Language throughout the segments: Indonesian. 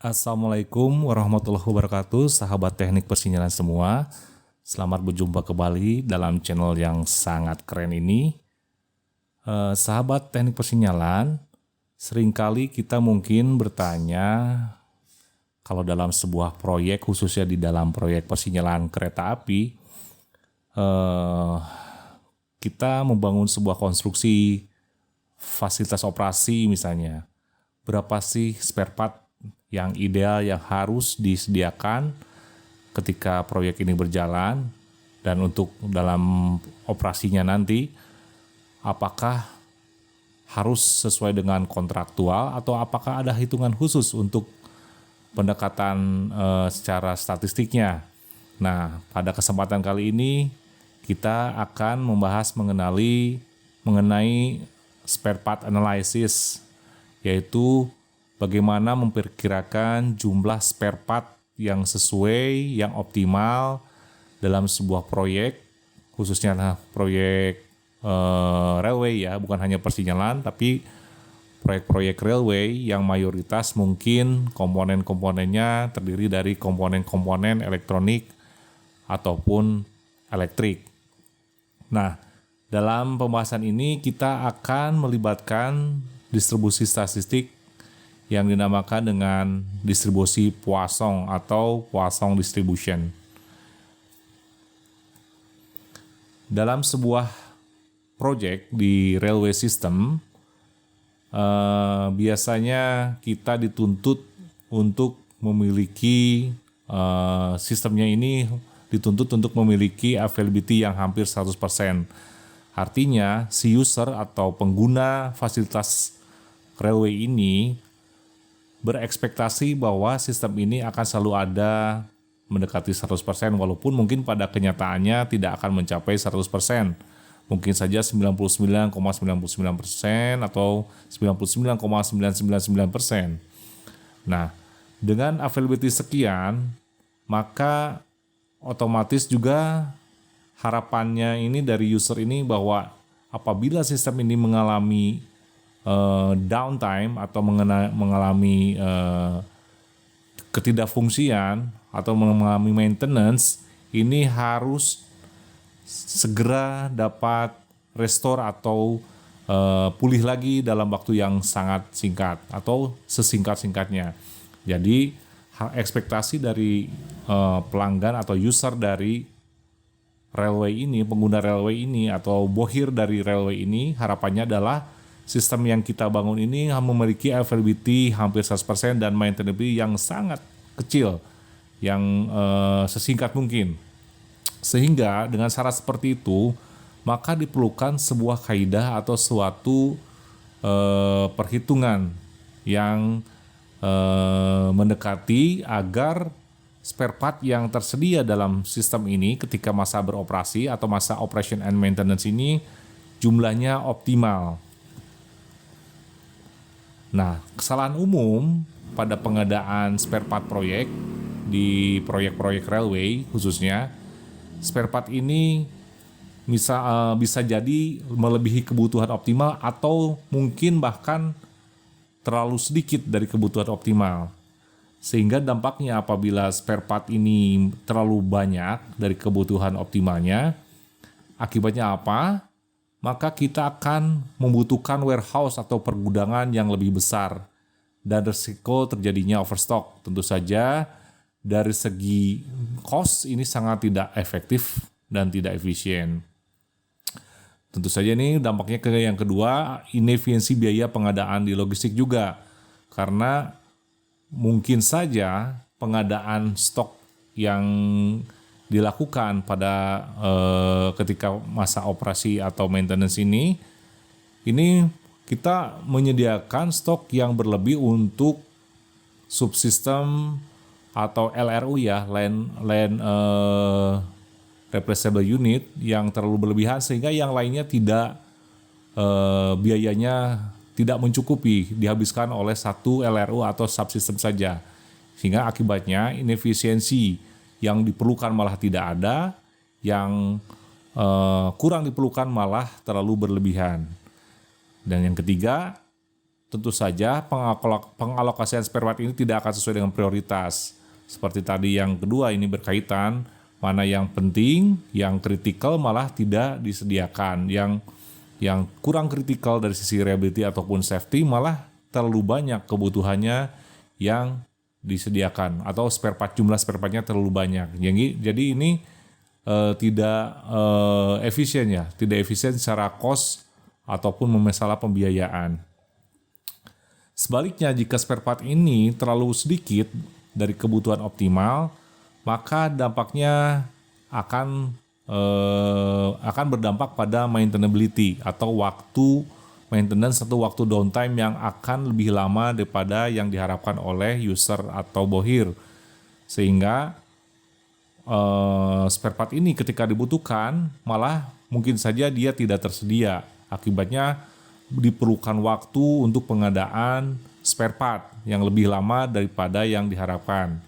Assalamualaikum warahmatullahi wabarakatuh, sahabat teknik persinyalan semua. Selamat berjumpa kembali dalam channel yang sangat keren ini. Sahabat teknik persinyalan, seringkali kita mungkin bertanya, kalau dalam sebuah proyek, khususnya di dalam proyek persinyalan kereta api, kita membangun sebuah konstruksi fasilitas operasi misalnya. Berapa sih spare part yang ideal yang harus disediakan ketika proyek ini berjalan, dan untuk dalam operasinya nanti apakah harus sesuai dengan kontraktual atau apakah ada hitungan khusus untuk pendekatan secara statistiknya. Nah, pada kesempatan kali ini kita akan membahas mengenai spare part analysis, yaitu bagaimana memperkirakan jumlah spare part yang sesuai, yang optimal dalam sebuah proyek, khususnya proyek railway ya, bukan hanya persinyalan, tapi proyek-proyek railway yang mayoritas mungkin komponen-komponennya terdiri dari komponen-komponen elektronik ataupun elektrik. Nah, dalam pembahasan ini kita akan melibatkan distribusi statistik yang dinamakan dengan distribusi Poisson atau Poisson distribution. Dalam sebuah proyek di railway system, biasanya kita dituntut untuk memiliki sistemnya ini dituntut untuk memiliki availability yang hampir 100%. Artinya si user atau pengguna fasilitas railway ini berekspektasi bahwa sistem ini akan selalu ada mendekati 100%, walaupun mungkin pada kenyataannya tidak akan mencapai 100%. Mungkin saja 99,99% atau 99,999%. Nah, dengan availability sekian, maka otomatis juga harapannya ini dari user ini bahwa apabila sistem ini mengalami downtime atau mengalami ketidakfungsian atau mengalami maintenance, ini harus segera dapat restore atau pulih lagi dalam waktu yang sangat singkat atau sesingkat-singkatnya. Jadi ekspektasi dari pelanggan atau user dari railway ini, pengguna railway ini atau bohir dari railway ini, harapannya adalah sistem yang kita bangun ini memiliki availability hampir 100% dan maintainability yang sangat kecil, yang sesingkat mungkin. Sehingga dengan syarat seperti itu, maka diperlukan sebuah kaidah atau suatu perhitungan yang mendekati agar spare part yang tersedia dalam sistem ini ketika masa beroperasi atau masa operation and maintenance ini jumlahnya optimal. Nah, kesalahan umum pada pengadaan spare part proyek di proyek-proyek railway khususnya, spare part ini bisa jadi melebihi kebutuhan optimal atau mungkin bahkan terlalu sedikit dari kebutuhan optimal. Sehingga dampaknya apabila spare part ini terlalu banyak dari kebutuhan optimalnya, akibatnya apa? Maka kita akan membutuhkan warehouse atau pergudangan yang lebih besar dan risiko terjadinya overstock. Tentu saja dari segi cost ini sangat tidak efektif dan tidak efisien. Tentu saja ini dampaknya ke yang kedua, inefisiensi biaya pengadaan di logistik juga. Karena mungkin saja pengadaan stok yang dilakukan pada ketika masa operasi atau maintenance ini kita menyediakan stok yang berlebih untuk subsistem atau LRU ya, land replaceable unit yang terlalu berlebihan sehingga yang lainnya tidak biayanya tidak mencukupi, dihabiskan oleh satu LRU atau subsistem saja, sehingga akibatnya inefisiensi yang diperlukan malah tidak ada, yang kurang diperlukan malah terlalu berlebihan. Dan yang ketiga, tentu saja pengalokasian spare part ini tidak akan sesuai dengan prioritas. Seperti tadi yang kedua ini berkaitan, mana yang penting, yang kritikal malah tidak disediakan. Yang kurang kritikal dari sisi reliability ataupun safety malah terlalu banyak kebutuhannya yang disediakan, atau jumlah spare partnya terlalu banyak. Jadi ini tidak efisien ya, tidak efisien secara cost ataupun masalah pembiayaan. Sebaliknya, jika spare part ini terlalu sedikit dari kebutuhan optimal, maka dampaknya akan berdampak pada maintainability atau waktu maintenance atau waktu downtime yang akan lebih lama daripada yang diharapkan oleh user atau bohir. Sehingga spare part ini ketika dibutuhkan malah mungkin saja dia tidak tersedia. Akibatnya diperlukan waktu untuk pengadaan spare part yang lebih lama daripada yang diharapkan.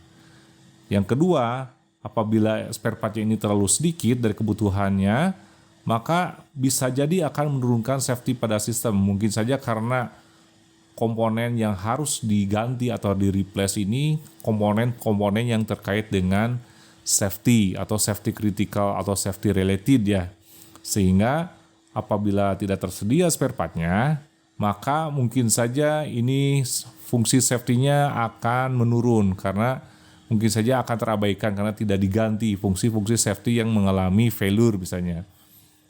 Yang kedua, apabila spare part ini terlalu sedikit dari kebutuhannya, maka bisa jadi akan menurunkan safety pada sistem. Mungkin saja karena komponen yang harus diganti atau di-replace ini komponen-komponen yang terkait dengan safety atau safety critical atau safety related ya. Sehingga apabila tidak tersedia spare part-nya, maka mungkin saja ini fungsi safety-nya akan menurun karena mungkin saja akan terabaikan karena tidak diganti fungsi-fungsi safety yang mengalami failure misalnya.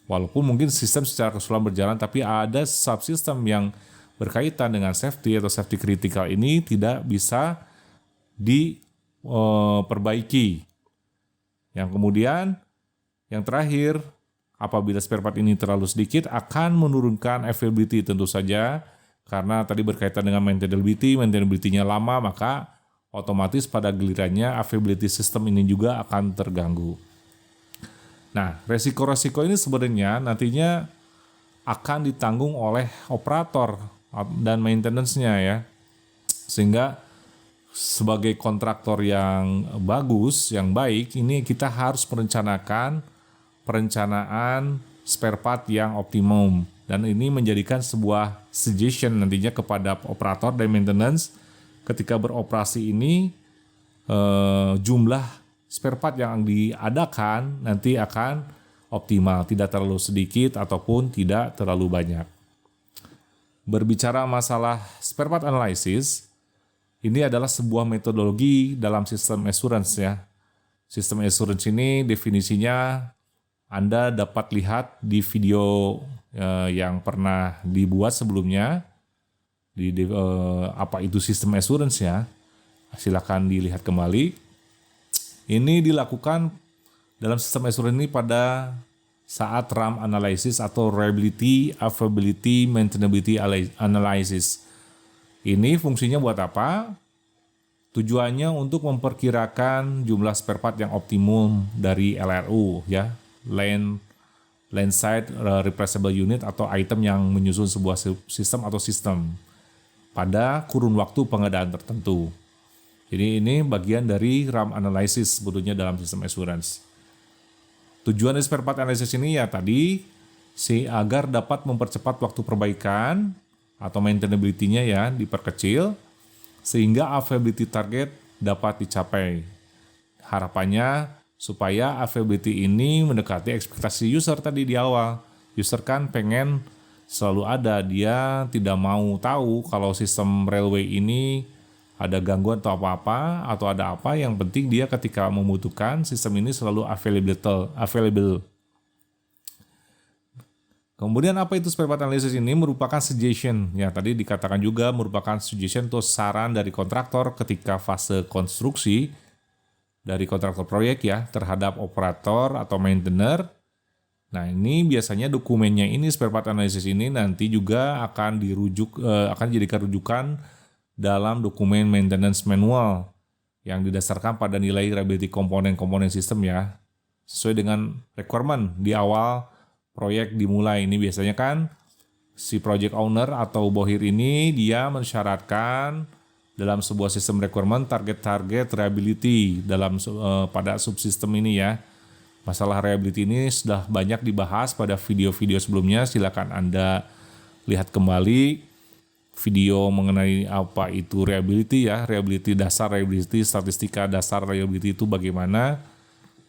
Walaupun mungkin sistem secara keseluruhan berjalan, tapi ada subsistem yang berkaitan dengan safety atau safety critical ini tidak bisa diperbaiki. Yang kemudian, yang terakhir, apabila spare part ini terlalu sedikit akan menurunkan availability tentu saja, karena tadi berkaitan dengan maintainability-nya lama, maka otomatis pada gilirannya availability sistem ini juga akan terganggu. Nah, resiko-resiko ini sebenarnya nantinya akan ditanggung oleh operator dan maintenance-nya ya. Sehingga sebagai kontraktor yang bagus, yang baik, ini kita harus merencanakan perencanaan spare part yang optimum. Dan ini menjadikan sebuah suggestion nantinya kepada operator dan maintenance ketika beroperasi ini jumlah spare part yang diadakan nanti akan optimal, tidak terlalu sedikit ataupun tidak terlalu banyak. Berbicara masalah spare part analysis, ini adalah sebuah metodologi dalam sistem assurance ya. Sistem assurance ini definisinya Anda dapat lihat di video yang pernah dibuat sebelumnya. Apa itu sistem assurance ya? Silakan dilihat kembali. Ini dilakukan dalam sistem assurance ini pada saat RAM analysis atau reliability, availability, maintainability analysis. Ini fungsinya buat apa? Tujuannya untuk memperkirakan jumlah spare part yang optimum dari LRU ya, Landside Replaceable Unit atau item yang menyusun sebuah sistem atau sistem pada kurun waktu pengadaan tertentu. Jadi ini bagian dari RAM analysis sebetulnya dalam sistem assurance. Tujuan dari spare part analysis ini ya tadi agar dapat mempercepat waktu perbaikan atau maintainability-nya ya diperkecil sehingga availability target dapat dicapai. Harapannya supaya availability ini mendekati ekspektasi user tadi di awal. User kan pengen selalu ada, dia tidak mau tahu kalau sistem railway ini ada gangguan atau apa-apa atau ada apa, yang penting dia ketika membutuhkan sistem ini selalu available. Kemudian apa itu spare part analysis ini? Merupakan suggestion. Ya, tadi dikatakan juga merupakan suggestion atau saran dari kontraktor ketika fase konstruksi dari kontraktor proyek ya terhadap operator atau maintainer. Nah, ini biasanya dokumennya ini spare part analysis ini nanti juga akan akan dijadikan rujukan dalam dokumen maintenance manual yang didasarkan pada nilai reliability komponen-komponen sistem ya, sesuai dengan requirement di awal proyek dimulai. Ini biasanya kan si project owner atau bohir ini dia mensyaratkan dalam sebuah sistem requirement target-target reliability dalam pada subsistem ini ya. Masalah reliability ini sudah banyak dibahas pada video-video sebelumnya, silakan Anda lihat kembali. video mengenai apa itu reliability ya, reliability dasar, reliability statistika dasar reliability itu bagaimana,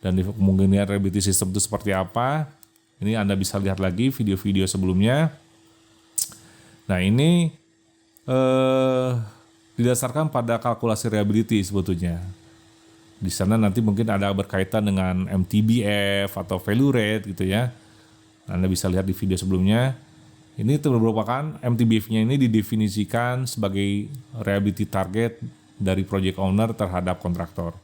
dan kemungkinan reliability system itu seperti apa. Ini Anda bisa lihat lagi video-video sebelumnya. Nah ini didasarkan pada kalkulasi reliability sebetulnya. Di sana nanti mungkin ada berkaitan dengan MTBF atau value rate gitu ya. Anda bisa lihat di video sebelumnya. Ini merupakan MTBF-nya ini didefinisikan sebagai reliability target dari project owner terhadap kontraktor.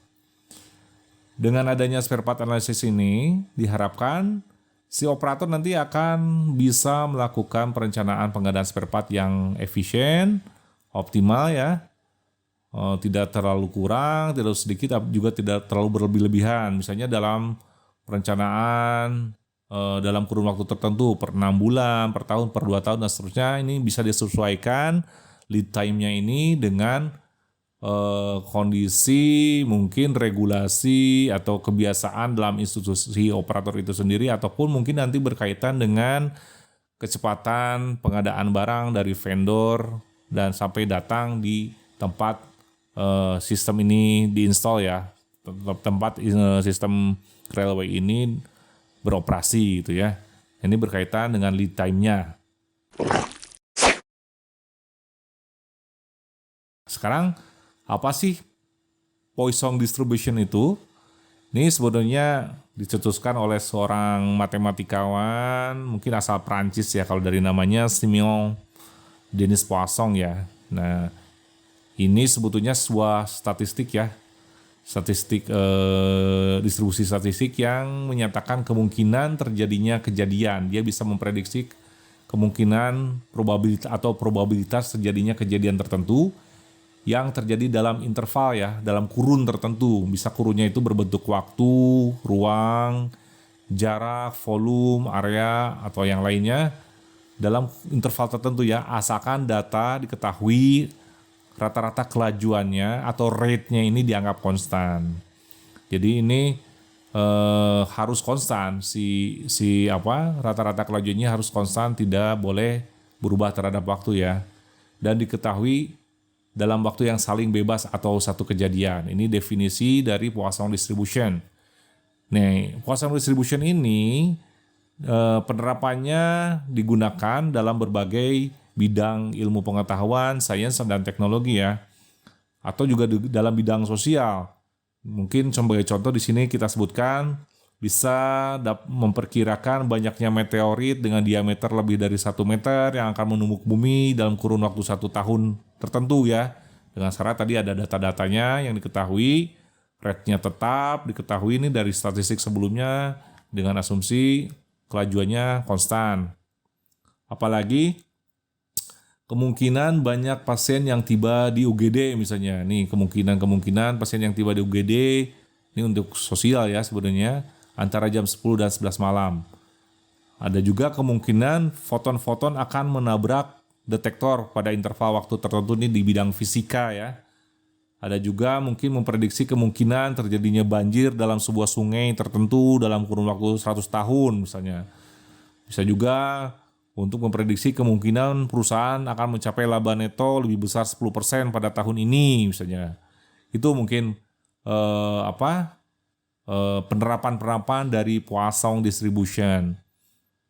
Dengan adanya spare part analysis ini diharapkan si operator nanti akan bisa melakukan perencanaan pengadaan spare part yang efisien, optimal ya, tidak terlalu kurang, tidak sedikit, juga tidak terlalu berlebih-lebihan. Misalnya dalam perencanaan dalam kurun waktu tertentu, per 6 bulan, per tahun, per 2 tahun, dan seterusnya, ini bisa disesuaikan lead time-nya ini dengan kondisi, mungkin regulasi atau kebiasaan dalam institusi operator itu sendiri, ataupun mungkin nanti berkaitan dengan kecepatan pengadaan barang dari vendor dan sampai datang di tempat sistem ini diinstal ya, tempat sistem railway ini beroperasi gitu ya. Ini berkaitan dengan lead time-nya. Sekarang apa sih Poisson distribution itu? Ini sebenarnya dicetuskan oleh seorang matematikawan, mungkin asal Prancis ya kalau dari namanya, Simeon Denis Poisson ya. Nah, ini sebetulnya sebuah statistik ya. Statistik distribusi statistik yang menyatakan kemungkinan terjadinya kejadian. Dia bisa memprediksi kemungkinan probabilitas terjadinya kejadian tertentu yang terjadi dalam interval ya, dalam kurun tertentu. Bisa kurunnya itu berbentuk waktu, ruang, jarak, volume, area, atau yang lainnya dalam interval tertentu ya, asalkan data diketahui rata-rata kelajuannya atau rate-nya ini dianggap konstan. Jadi ini harus konstan, rata-rata kelajuannya harus konstan, tidak boleh berubah terhadap waktu ya. Dan diketahui dalam waktu yang saling bebas atau satu kejadian. Ini definisi dari Poisson distribution. Nah, Poisson distribution ini penerapannya digunakan dalam berbagai bidang ilmu pengetahuan, sains dan teknologi ya, atau juga dalam bidang sosial. Mungkin sebagai contoh di sini kita sebutkan bisa memperkirakan banyaknya meteorit dengan diameter lebih dari 1 meter yang akan menumbuk bumi dalam kurun waktu 1 tahun tertentu ya. Dengan syarat tadi ada data-datanya yang diketahui, rate-nya tetap diketahui ini dari statistik sebelumnya dengan asumsi kelajuannya konstan. Apalagi kemungkinan banyak pasien yang tiba di UGD misalnya. Nih kemungkinan pasien yang tiba di UGD ini untuk sosial ya sebenarnya antara jam 10 dan 11 malam. Ada juga kemungkinan foton-foton akan menabrak detektor pada interval waktu tertentu ini di bidang fisika ya. Ada juga mungkin memprediksi kemungkinan terjadinya banjir dalam sebuah sungai tertentu dalam kurun waktu 100 tahun misalnya. Bisa juga untuk memprediksi kemungkinan perusahaan akan mencapai laba neto lebih besar 10% pada tahun ini misalnya. Itu mungkin penerapan dari Poisson distribution.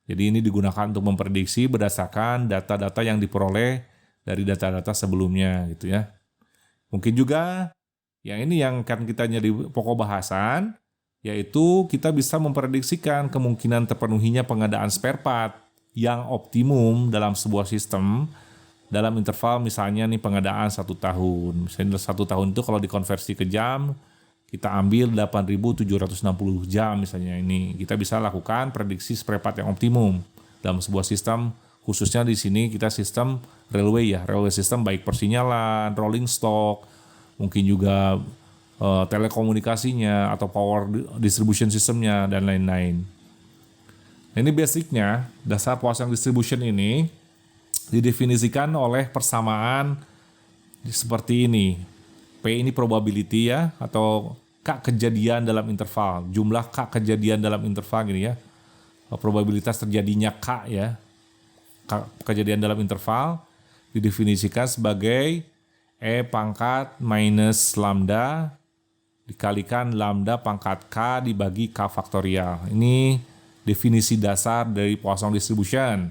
Jadi ini digunakan untuk memprediksi berdasarkan data-data yang diperoleh dari data-data sebelumnya gitu ya. Mungkin juga yang ini yang akan kita jadi pokok bahasan, yaitu kita bisa memprediksikan kemungkinan terpenuhinya pengadaan spare part yang optimum dalam sebuah sistem dalam interval misalnya nih pengadaan 1 tahun. Misalnya 1 tahun itu kalau dikonversi ke jam, kita ambil 8.760 jam misalnya, ini kita bisa lakukan prediksi spare part yang optimum dalam sebuah sistem, khususnya di sini kita sistem railway ya, railway system baik persinyalan, rolling stock, mungkin juga telekomunikasinya atau power distribution systemnya dan lain-lain. Ini basicnya, dasar Poisson distribution ini didefinisikan oleh persamaan seperti ini. P ini probability ya, atau K kejadian dalam interval, jumlah K kejadian dalam interval gini ya, probabilitas terjadinya K ya, K kejadian dalam interval, didefinisikan sebagai E pangkat minus lambda dikalikan lambda pangkat K dibagi K faktorial. Ini definisi dasar dari Poisson distribution.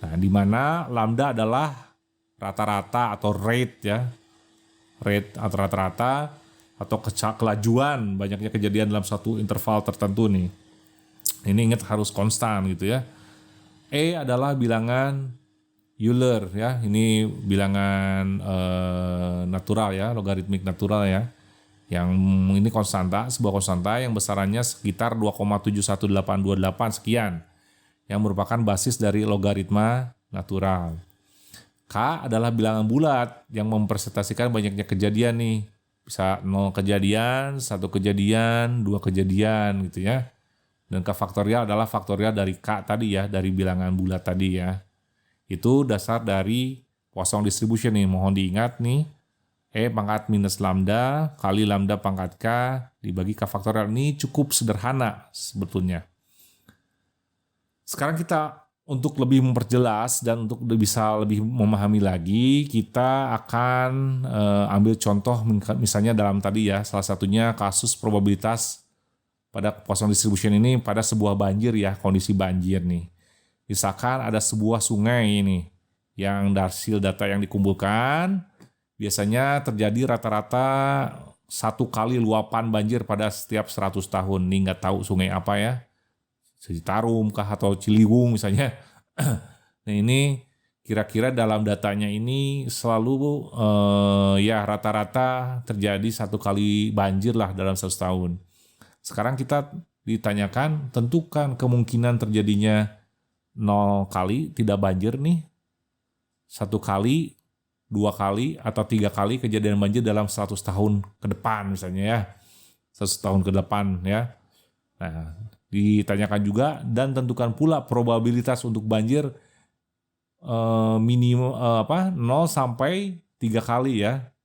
Nah, di mana lambda adalah rata-rata atau rate ya. Rate atau rata-rata atau kelajuan banyaknya kejadian dalam satu interval tertentu nih. Ini ingat harus konstan gitu ya. E adalah bilangan Euler ya, ini bilangan natural ya, logaritmik natural ya. Yang ini konstanta, sebuah konstanta yang besarannya sekitar 2,71828 sekian, yang merupakan basis dari logaritma natural. K adalah bilangan bulat yang mempresentasikan banyaknya kejadian nih. Bisa 0 kejadian, 1 kejadian, 2 kejadian gitu ya. Dan K faktorial adalah faktorial dari K tadi ya, dari bilangan bulat tadi ya. Itu dasar dari Poisson distribution nih, mohon diingat nih. E pangkat minus lambda kali lambda pangkat K dibagi K faktorial. Ini cukup sederhana sebetulnya. Sekarang kita untuk lebih memperjelas dan untuk bisa lebih memahami lagi, kita akan ambil contoh misalnya dalam tadi ya, salah satunya kasus probabilitas pada Poisson distribution ini pada sebuah banjir ya, kondisi banjir nih. Misalkan ada sebuah sungai ini yang hasil data yang dikumpulkan biasanya terjadi rata-rata 1 kali luapan banjir pada setiap 100 tahun. Ini nggak tahu sungai apa ya, Citarum kah atau Ciliwung misalnya. Nah ini kira-kira dalam datanya ini selalu ya rata-rata terjadi 1 kali banjir lah dalam 100 tahun. Sekarang kita ditanyakan tentukan kemungkinan terjadinya 0 kali tidak banjir nih, 1 kali, 2 kali, atau 3 kali kejadian banjir dalam 100 tahun ke depan misalnya ya. 100 tahun ke depan ya. Nah, ditanyakan juga dan tentukan pula probabilitas untuk banjir minimal 0 sampai 3 kali ya.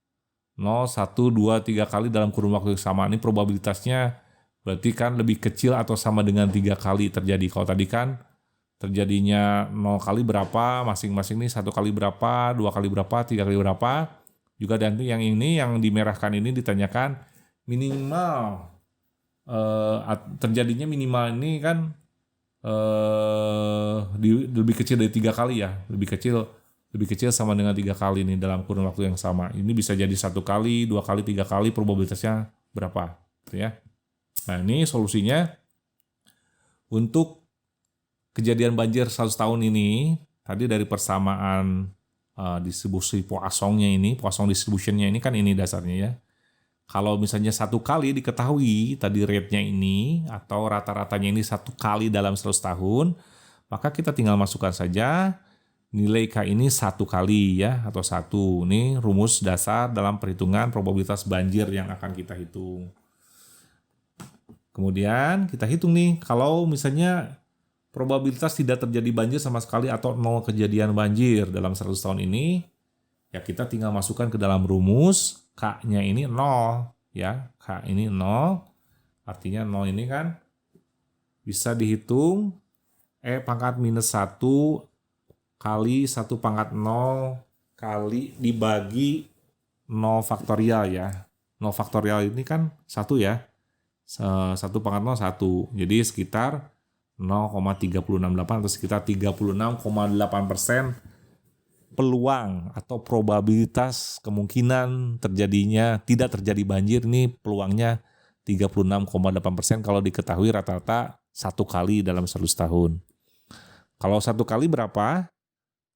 0, 1, 2, 3 kali dalam kurun waktu yang sama. Ini probabilitasnya berarti kan lebih kecil atau sama dengan 3 kali terjadi. Kalau tadi kan terjadinya 0 kali berapa, masing-masing ini 1 kali berapa, 2 kali berapa, 3 kali berapa. Juga dan yang ini yang dimerahkan ini ditanyakan minimal terjadinya minimal ini kan lebih kecil dari 3 kali ya, lebih kecil sama dengan 3 kali nih dalam kurun waktu yang sama. Ini bisa jadi 1 kali, 2 kali, 3 kali, probabilitasnya berapa gitu ya. Nah ini solusinya untuk kejadian banjir 100 tahun ini, tadi dari persamaan distribusi Poissonnya ini, Poisson distributionnya ini kan ini dasarnya ya. Kalau misalnya 1 kali diketahui tadi rate-nya ini atau rata-ratanya ini 1 kali dalam 100 tahun, maka kita tinggal masukkan saja nilai K ini 1 kali ya, atau 1. Ini rumus dasar dalam perhitungan probabilitas banjir yang akan kita hitung. Kemudian kita hitung nih, kalau misalnya probabilitas tidak terjadi banjir sama sekali atau 0 kejadian banjir dalam 100 tahun ini, ya kita tinggal masukkan ke dalam rumus, K-nya ini 0 ya, K ini 0, artinya 0 ini kan bisa dihitung E pangkat minus 1 kali 1 pangkat 0 kali dibagi 0 faktorial ya. 0 faktorial ini kan 1 ya, 1 pangkat 0 1, jadi sekitar 0,368 atau sekitar 36,8% peluang atau probabilitas kemungkinan terjadinya tidak terjadi banjir. Ini peluangnya 36,8% kalau diketahui rata-rata 1 kali dalam 100 tahun. Kalau 1 kali berapa?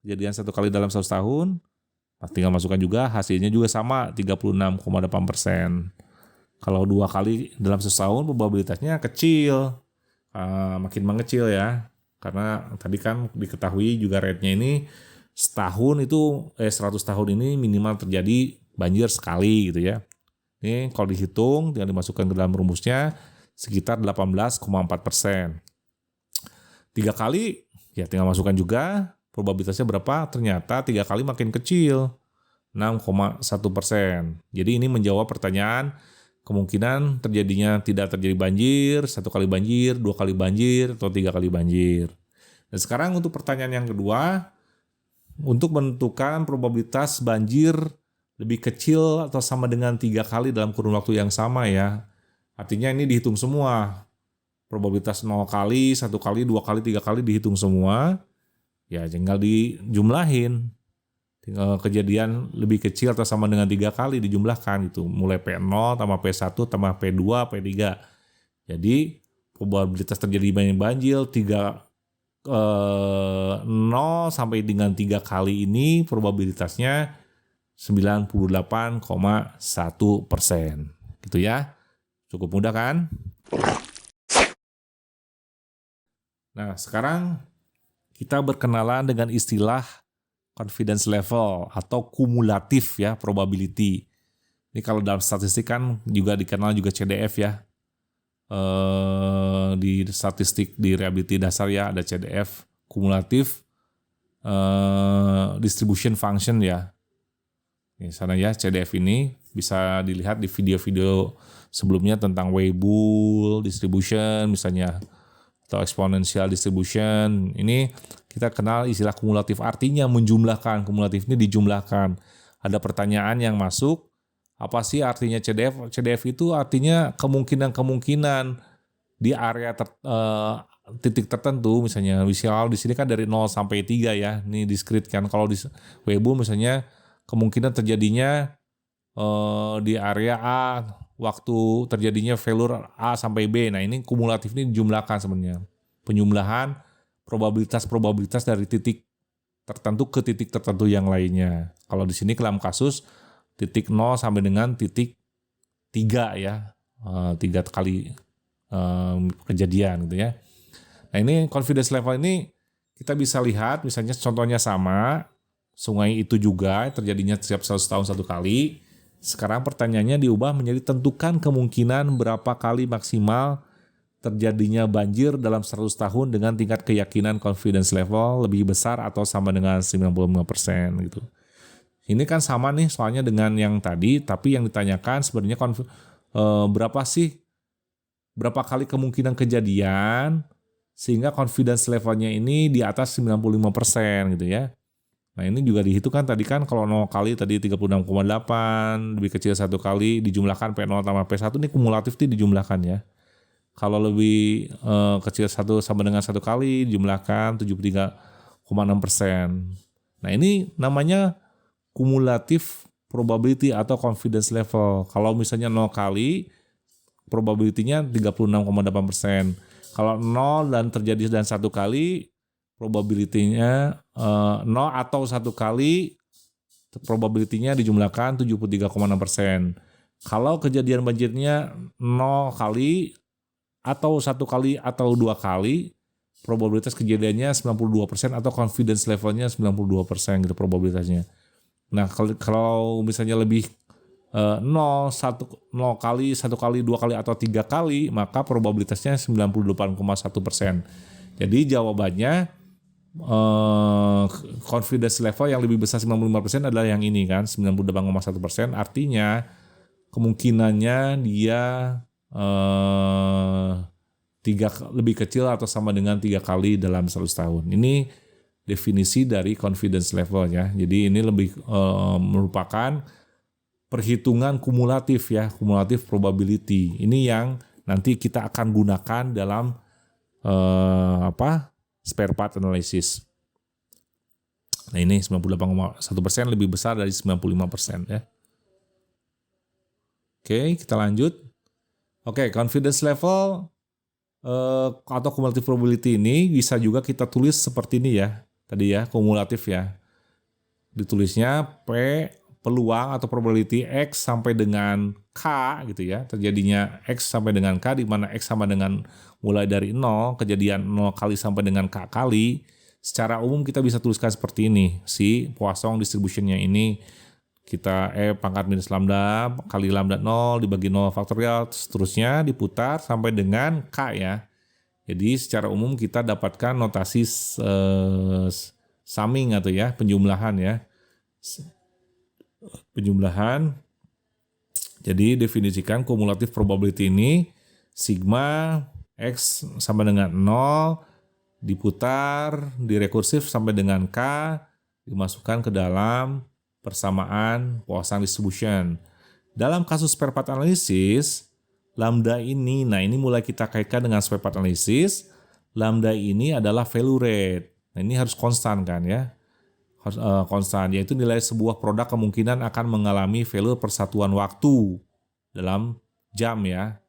Kejadian 1 kali dalam 100 tahun, tinggal masukkan juga hasilnya juga sama 36,8%. Kalau 2 kali dalam 100 tahun probabilitasnya kecil. Makin mengecil ya, karena tadi kan diketahui juga rate-nya ini setahun itu 100 tahun ini minimal terjadi banjir sekali gitu ya. Ini kalau dihitung tinggal dimasukkan ke dalam rumusnya sekitar 18,4%. 3 kali ya tinggal masukkan juga probabilitasnya berapa, ternyata 3 kali makin kecil, 6,1%. Jadi ini menjawab pertanyaan kemungkinan terjadinya tidak terjadi banjir, 1 kali banjir, 2 kali banjir, atau 3 kali banjir. Dan sekarang untuk pertanyaan yang kedua, untuk menentukan probabilitas banjir lebih kecil atau sama dengan 3 kali dalam kurun waktu yang sama ya. Artinya ini dihitung semua. Probabilitas 0 kali, 1 kali, 2 kali, 3 kali dihitung semua. Ya tinggal dijumlahin. Tinggal kejadian lebih kecil atau sama dengan 3 kali dijumlahkan gitu. Mulai P0 tambah P1 tambah P2, P3. Jadi probabilitas terjadi banjir 0 sampai dengan 3 kali ini probabilitasnya 98,1%. Gitu ya. Cukup mudah kan? Nah, sekarang kita berkenalan dengan istilah confidence level atau kumulatif ya, probability. Ini kalau dalam statistik kan juga dikenal juga CDF ya. Di statistik di reliability dasar ya ada CDF, kumulatif distribution function ya. Di sana ya CDF ini bisa dilihat di video-video sebelumnya tentang Weibull distribution misalnya atau exponential distribution. Ini kita kenal istilah kumulatif, artinya menjumlahkan. Kumulatif ini dijumlahkan. Ada pertanyaan yang masuk, apa sih artinya CDF? CDF itu artinya kemungkinan-kemungkinan di area titik tertentu, misalnya misal di sini kan dari 0 sampai 3 ya. Ini diskrit kan. Kalau di Weibull misalnya kemungkinan terjadinya di area A, waktu terjadinya value A sampai B. Nah, ini kumulatif ini dijumlahkan sebenarnya. Penjumlahan probabilitas dari titik tertentu ke titik tertentu yang lainnya. Kalau di sini dalam kasus titik 0 sampai dengan titik 3 ya. 3 kali kejadian gitu ya. Nah, ini confidence level ini kita bisa lihat misalnya contohnya sama, sungai itu juga terjadinya setiap 100 tahun 1 kali. Sekarang pertanyaannya diubah menjadi tentukan kemungkinan berapa kali maksimal terjadinya banjir dalam 100 tahun dengan tingkat keyakinan confidence level lebih besar atau sama dengan 95% gitu. Ini kan sama nih soalnya dengan yang tadi, tapi yang ditanyakan sebenarnya berapa kali kemungkinan kejadian sehingga confidence levelnya ini di atas 95% gitu ya. Nah, ini juga dihitung kan tadi kan kalau 0 kali tadi 36,8, lebih kecil 1 kali dijumlahkan P0 tambah P1 ini kumulatif ini dijumlahkan ya. Kalau lebih kecil 1 sama dengan 1 kali dijumlahkan 73,6%. Nah, ini namanya kumulatif probability atau confidence level. Kalau misalnya 0 kali probability-nya 36,8%. Kalau 0 dan terjadi dan 1 kali probability-nya 0 atau 1 kali probability-nya dijumlahkan 73,6%. Kalau kejadian banjirnya 0 kali atau 1 kali atau 2 kali, probabilitas kejadiannya 92% atau confidence levelnya 92% gitu probabilitasnya. Nah, kalau misalnya lebih 0 kali, 1 kali, 2 kali atau 3 kali, maka probabilitasnya 98,1%. Jadi jawabannya confidence level yang lebih besar 95% adalah yang ini kan, 98,1%. Artinya kemungkinannya dia lebih kecil atau sama dengan 3 kali dalam 100 tahun. Ini definisi dari confidence level ya. Jadi ini lebih merupakan perhitungan kumulatif ya, kumulatif probability. Ini yang nanti kita akan gunakan dalam spare part analysis. Nah, ini 98,1% lebih besar dari 95% ya. Oke, kita lanjut. Oke, confidence level atau cumulative probability ini bisa juga kita tulis seperti ini ya. Tadi ya, kumulatif ya. Ditulisnya P peluang atau probability X sampai dengan K gitu ya. Terjadinya X sampai dengan K, di mana X sama dengan mulai dari 0, kejadian 0 kali sampai dengan K kali. Secara umum kita bisa tuliskan seperti ini. Si Poisson distributionnya ini kita pangkat minus lambda kali lambda 0 dibagi 0 faktorial, seterusnya diputar sampai dengan K ya. Jadi secara umum kita dapatkan notasi summing atau ya, penjumlahan ya. Penjumlahan. Jadi definisikan cumulative probability ini sigma X sama dengan 0 diputar, direkursif sampai dengan K, dimasukkan ke dalam persamaan Poisson distribution. Dalam kasus spare part analysis, lambda ini, nah ini mulai kita kaitkan dengan spare part analysis. Lambda ini adalah value rate. Nah ini harus konstan kan ya. Harus konstan, yaitu nilai sebuah produk kemungkinan akan mengalami value persatuan waktu dalam jam ya.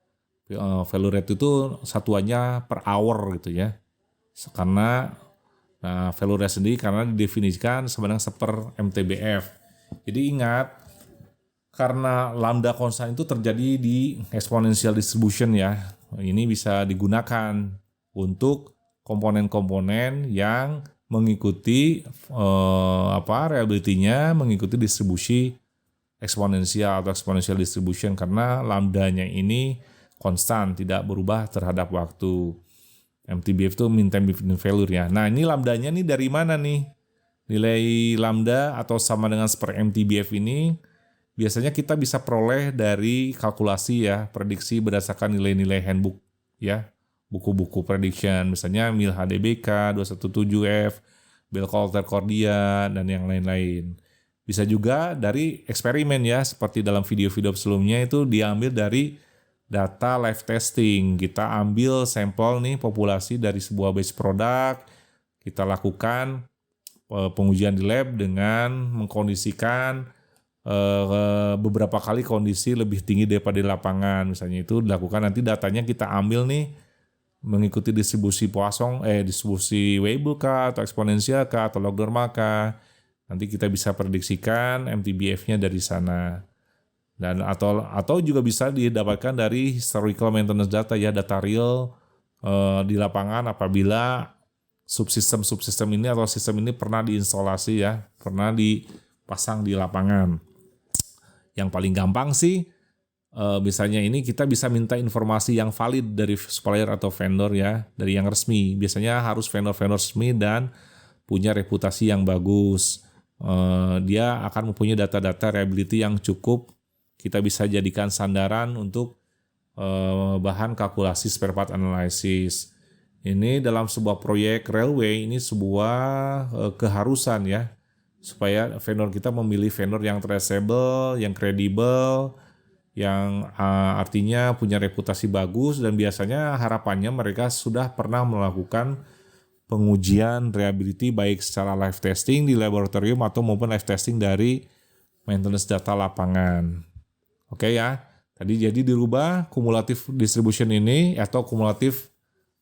Value rate itu satuannya per hour gitu ya. Karena value rate sendiri karena didefinisikan sebenarnya seper MTBF. Jadi ingat, karena lambda konstan itu terjadi di exponential distribution ya. Ini bisa digunakan untuk komponen-komponen yang mengikuti reliability-nya mengikuti distribusi eksponensial atau exponential distribution karena lambdanya ini konstan, tidak berubah terhadap waktu. MTBF itu mean time between failure ya. Nah ini lambdanya nih dari mana nih? Nilai lambda atau sama dengan per MTBF ini biasanya kita bisa peroleh dari kalkulasi ya, prediksi berdasarkan nilai-nilai handbook ya, buku-buku prediction, misalnya MIL HDBK, 217F, Bell-Coulter-Cordia, dan yang lain-lain. Bisa juga dari eksperimen ya, seperti dalam video-video sebelumnya itu diambil dari data live testing. Kita ambil sampel nih populasi dari sebuah batch produk, kita lakukan pengujian di lab dengan mengkondisikan beberapa kali kondisi lebih tinggi daripada di lapangan. Misalnya itu dilakukan, nanti datanya kita ambil nih mengikuti distribusi Poisson, distribusi Weibull kah, atau eksponensial kah, atau log-normal kah. Nanti kita bisa prediksikan MTBF-nya dari sana. Dan atau juga bisa didapatkan dari historical maintenance data ya, data real di lapangan apabila subsistem ini atau sistem ini pernah diinstalasi ya, pernah dipasang di lapangan. Yang paling gampang sih misalnya ini kita bisa minta informasi yang valid dari supplier atau vendor ya, dari yang resmi. Biasanya harus vendor-vendor resmi dan punya reputasi yang bagus. Dia akan mempunyai data-data reliability yang cukup, kita bisa jadikan sandaran untuk bahan kalkulasi spare part analysis. Ini dalam sebuah proyek railway, ini sebuah keharusan ya, supaya vendor kita memilih vendor yang traceable, yang kredibel, yang artinya punya reputasi bagus, dan biasanya harapannya mereka sudah pernah melakukan pengujian reliability baik secara live testing di laboratorium atau maupun live testing dari maintenance data lapangan. Oke ya, tadi jadi dirubah kumulatif distribution ini atau kumulatif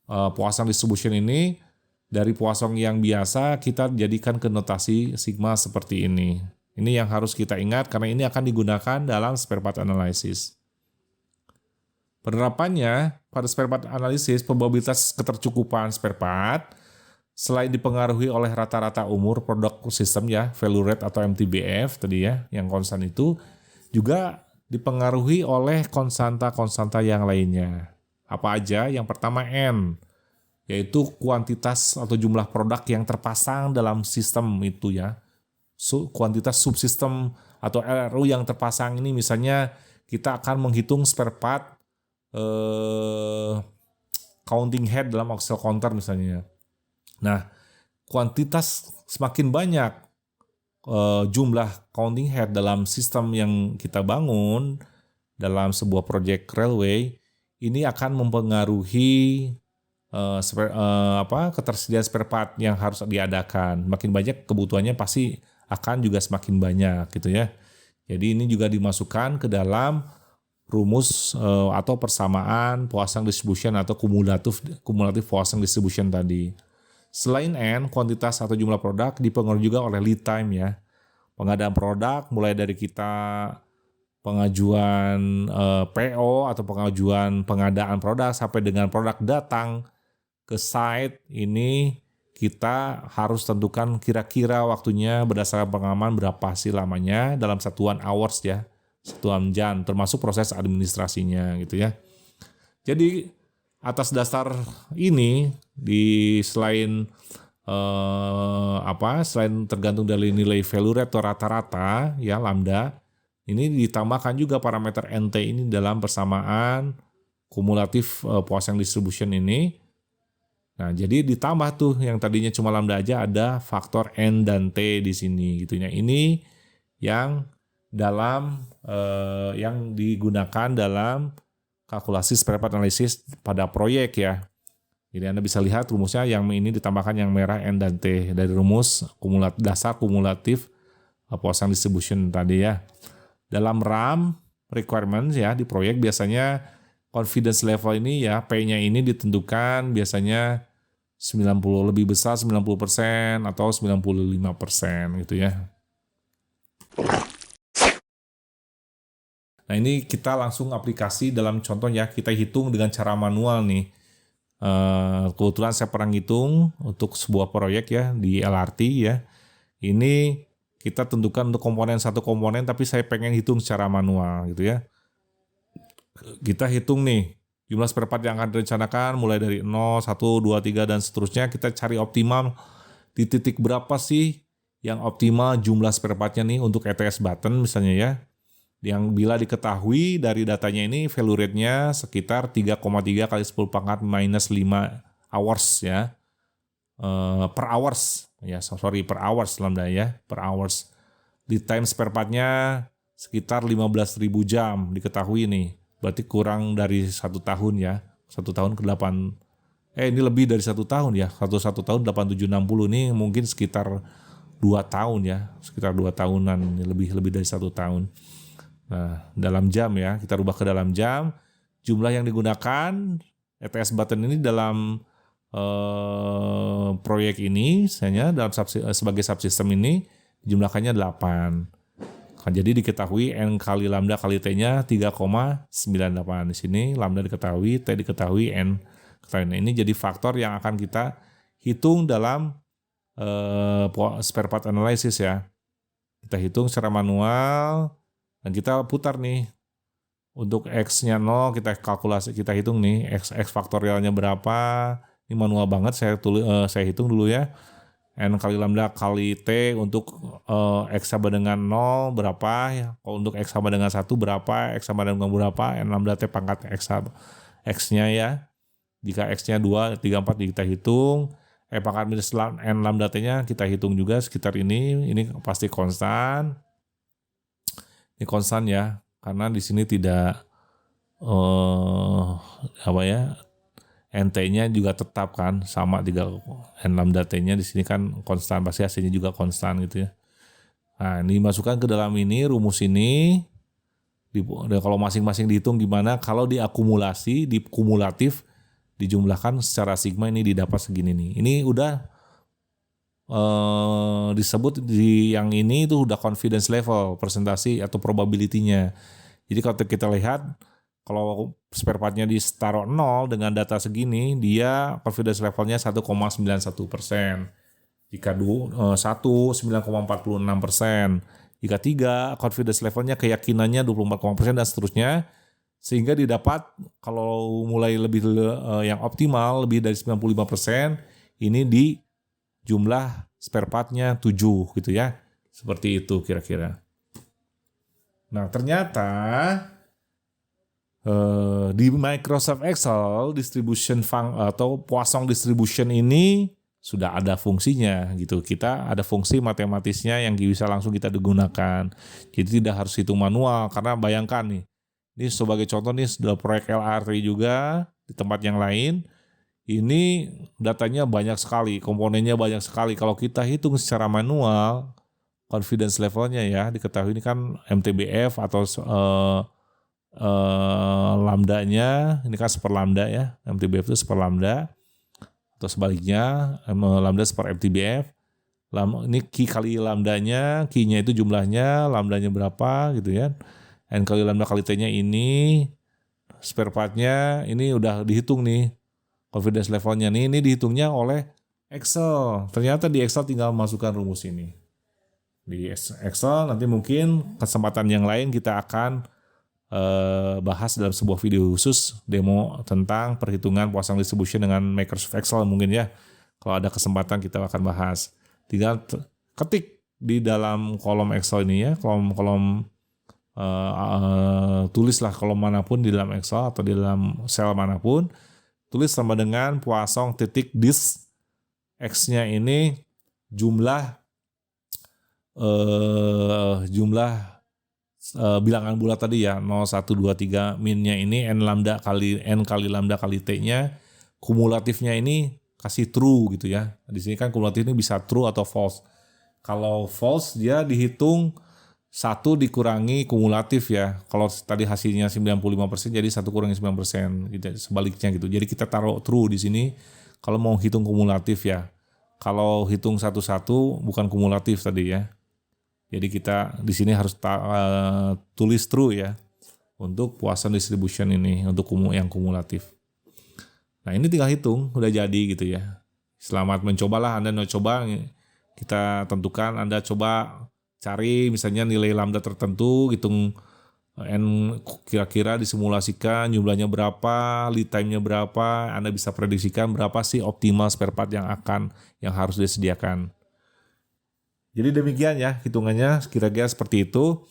Poisson distribution ini dari Poisson yang biasa kita jadikan ke notasi sigma seperti ini. Ini yang harus kita ingat karena ini akan digunakan dalam spare part analysis. Penerapannya pada spare part analysis, probabilitas ketercukupan spare part selain dipengaruhi oleh rata-rata umur produk sistem ya, value rate atau MTBF tadi ya, yang konstan itu juga dipengaruhi oleh konstanta-konstanta yang lainnya. Apa aja? Yang pertama N, yaitu kuantitas atau jumlah produk yang terpasang dalam sistem itu ya. Kuantitas subsistem atau RRU yang terpasang ini, misalnya kita akan menghitung spare part counting head dalam Excel counter misalnya. Nah, kuantitas semakin banyak jumlah counting head dalam sistem yang kita bangun dalam sebuah project railway, ini akan mempengaruhi ketersediaan spare part yang harus diadakan. Makin banyak kebutuhannya pasti akan juga semakin banyak gitu ya. Jadi ini juga dimasukkan ke dalam rumus atau persamaan Poisson distribution atau kumulatif Poisson distribution tadi. Selain N, kuantitas atau jumlah produk dipengaruhi juga oleh lead time ya. Pengadaan produk mulai dari kita pengajuan PO atau pengadaan produk sampai dengan produk datang ke site, ini kita harus tentukan kira-kira waktunya berdasarkan pengalaman berapa sih lamanya dalam satuan hours ya, satuan jam, termasuk proses administrasinya gitu ya. Jadi atas dasar ini selain tergantung dari nilai value rate atau rata-rata ya lambda, ini ditambahkan juga parameter NT ini dalam persamaan kumulatif Poisson distribution ini. Nah, jadi ditambah tuh yang tadinya cuma lambda aja ada faktor N dan T di sini gitu ya. Ini yang dalam yang digunakan dalam kalkulasi spare part analysis pada proyek ya. Jadi Anda bisa lihat rumusnya yang ini ditambahkan yang merah N dan T dari rumus dasar kumulatif Poisson distribution tadi ya. Dalam RAM requirements ya di proyek biasanya confidence level ini ya P-nya ini ditentukan biasanya 90 lebih besar 90% atau 95% gitu ya. Nah ini kita langsung aplikasi dalam contoh ya, kita hitung dengan cara manual nih. Kebetulan saya pernah ngitung untuk sebuah proyek ya di LRT ya. Ini kita tentukan untuk satu komponen tapi saya pengen hitung secara manual gitu ya. Kita hitung nih jumlah spare part yang akan direncanakan mulai dari 0, 1, 2, 3 dan seterusnya. Kita cari optimal di titik berapa sih yang optimal jumlah spare partnya nih untuk ETS button misalnya ya. Yang bila diketahui dari datanya ini value rate-nya sekitar 3,3 kali 10 pangkat minus 5 hours ya. Per hours ya, per hours lambda ya, per hours. Lead time spare part-nya sekitar 15.000 jam diketahui nih. Berarti kurang dari 1 tahun ya. 1 tahun ke 8. Ini lebih dari 1 tahun ya. 1 tahun 8760 nih mungkin sekitar 2 tahun ya. Sekitar 2 tahunan, lebih dari 1 tahun. Nah, dalam jam ya. Kita rubah ke dalam jam. Jumlah yang digunakan ETS button ini dalam proyek ini misalnya dalam sebagai subsistem ini jumlahnya 8. Jadi diketahui N kali lambda kali T-nya 3,98. Di sini lambda diketahui, T diketahui, N ketahui. Nah, ini jadi faktor yang akan kita hitung dalam spare part analysis ya. Kita hitung secara manual dan kita putar nih. Untuk X-nya 0 kita kalkulasi, kita hitung nih X faktorialnya berapa. Ini manual banget, saya hitung dulu ya. N kali lambda kali T untuk X sama dengan 0 berapa ya. Kalau untuk X sama dengan 1 berapa, X sama dengan berapa, N lambda T pangkat X-nya ya. Jika X-nya 2, 3, 4 kita hitung. Pangkat minus N lambda T-nya kita hitung juga sekitar ini. Ini pasti konstan. Ini konstan ya, karena di sini tidak NT-nya juga tetap kan sama 3 N lambda T-nya di sini kan konstan, pasti hasilnya juga konstan gitu ya. Nah, ini dimasukkan ke dalam ini rumus ini. Kalau masing-masing dihitung gimana, kalau diakumulasi, kumulatif dijumlahkan secara sigma ini didapat segini nih. Ini udah disebut di yang ini itu udah confidence level, presentasi atau probability-nya. Jadi kalau kita lihat kalau spare part-nya ditaruh 0 dengan data segini, dia confidence level-nya 1,91%. Jika 1, 9,46%. Jika 3, confidence level-nya keyakinannya 24,% dan seterusnya. Sehingga didapat kalau mulai lebih yang optimal, lebih dari 95%, ini di jumlah spare part-nya 7 gitu ya. Seperti itu kira-kira. Nah ternyata di Microsoft Excel distribution atau Poisson distribution ini sudah ada fungsinya gitu. Kita ada fungsi matematisnya yang bisa langsung kita digunakan. Jadi tidak harus hitung manual karena bayangkan nih. Ini sebagai contoh nih sudah proyek LRT juga di tempat yang lain. Ini datanya banyak sekali, komponennya banyak sekali. Kalau kita hitung secara manual, confidence levelnya ya diketahui ini kan MTBF atau lambdanya ini kan seper lambda ya, MTBF itu seper lambda atau sebaliknya lambda seper MTBF. Ini Q kali lambdanya, Q-nya itu jumlahnya, lambdanya berapa gitu ya. N kali lambda kali T-nya ini, spare part-nya ini udah dihitung nih. Confidence levelnya ini dihitungnya oleh Excel. Ternyata di Excel tinggal masukkan rumus ini. Di Excel nanti mungkin kesempatan yang lain kita akan bahas dalam sebuah video khusus demo tentang perhitungan Poisson distribution dengan Microsoft Excel mungkin ya. Kalau ada kesempatan kita akan bahas. Tinggal ketik di dalam kolom Excel ini ya, kolom tulislah kolom manapun di dalam Excel atau di dalam sel manapun. tulis sama dengan Poisson titik dis X-nya ini jumlah bilangan bulat tadi ya, 0, 1, 2, 3, minnya ini n kali lambda kali t-nya, kumulatifnya ini kasih true gitu ya. Di sini kan kumulatif ini bisa true atau false. Kalau false dia dihitung 1 dikurangi kumulatif ya. Kalau tadi hasilnya 95% jadi 1 kurangi 9% gitu, sebaliknya gitu. Jadi kita taruh true di sini kalau mau hitung kumulatif ya. Kalau hitung satu-satu bukan kumulatif tadi ya. Jadi kita di sini harus tulis true ya untuk Poisson distribution ini untuk yang kumulatif. Nah ini tinggal hitung udah jadi gitu ya. Selamat mencobalah, Anda mau coba, kita tentukan Anda coba cari misalnya nilai lambda tertentu, hitung n kira-kira disimulasikan jumlahnya berapa, lead time-nya berapa, Anda bisa prediksikan berapa sih optimal spare part yang harus disediakan. Jadi demikian ya hitungannya kira-kira seperti itu.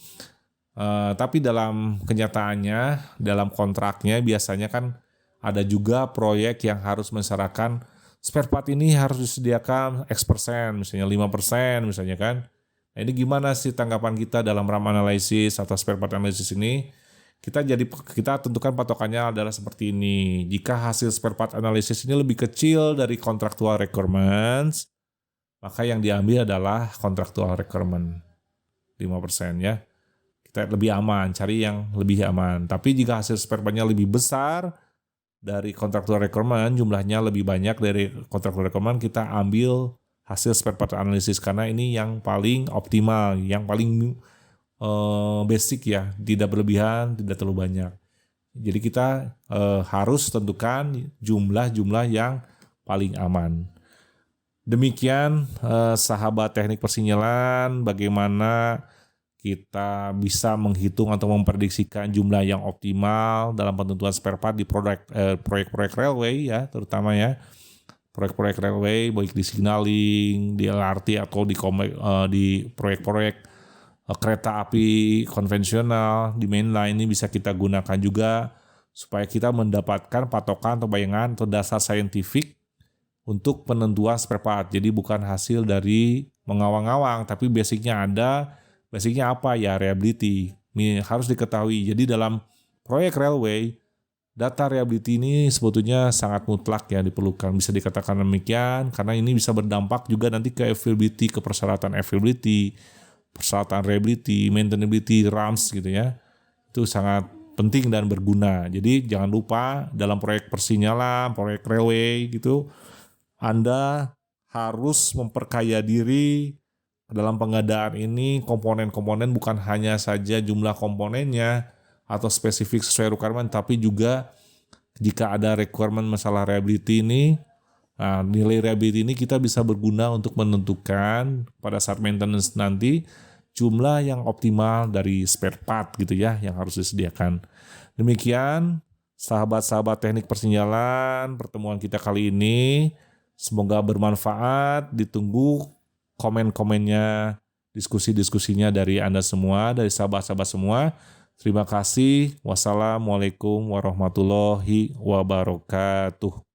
Tapi dalam kenyataannya, dalam kontraknya biasanya kan ada juga proyek yang harus mensyaratkan spare part ini harus disediakan X%, misalnya 5% misalnya kan. Nah ini gimana sih tanggapan kita dalam RAM analisis atau spare part analisis ini? Kita tentukan patokannya adalah seperti ini. Jika hasil spare part analisis ini lebih kecil dari contractual requirements, maka yang diambil adalah contractual requirement 5% ya. Kita lebih aman, cari yang lebih aman. Tapi jika hasil spare partnya lebih besar dari contractual requirement, jumlahnya lebih banyak dari contractual requirement, kita ambil hasil spare part analysis karena ini yang paling optimal, yang paling basic ya, tidak berlebihan, tidak terlalu banyak. Jadi kita harus tentukan jumlah-jumlah yang paling aman. Demikian sahabat teknik persinyalan, bagaimana kita bisa menghitung atau memprediksikan jumlah yang optimal dalam penentuan spare part di proyek-proyek railway ya, terutama ya proyek-proyek railway baik di signaling, di LRT atau di proyek-proyek kereta api konvensional di mainline. Ini bisa kita gunakan juga supaya kita mendapatkan patokan atau bayangan atau dasar saintifik untuk penentuan spare part. Jadi bukan hasil dari mengawang-awang, tapi basicnya ada. Basicnya apa ya? Reliability. Ini harus diketahui. Jadi dalam proyek railway, data reliability ini sebetulnya sangat mutlak ya diperlukan. Bisa dikatakan demikian karena ini bisa berdampak juga nanti ke availability, ke persyaratan availability, persyaratan reliability, maintainability, RAMS gitu ya. Itu sangat penting dan berguna. Jadi jangan lupa dalam proyek persinyalan, proyek railway gitu, Anda harus memperkaya diri dalam pengadaan ini. Komponen-komponen bukan hanya saja jumlah komponennya atau spesifik sesuai requirement, tapi juga jika ada requirement masalah reliability ini, nilai reliability ini kita bisa berguna untuk menentukan pada saat maintenance nanti jumlah yang optimal dari spare part gitu ya yang harus disediakan. Demikian sahabat-sahabat teknik persinyalan pertemuan kita kali ini. Semoga bermanfaat, ditunggu komen-komennya, diskusi-diskusinya dari Anda semua, dari sahabat-sahabat semua. Terima kasih. Wassalamualaikum warahmatullahi wabarakatuh.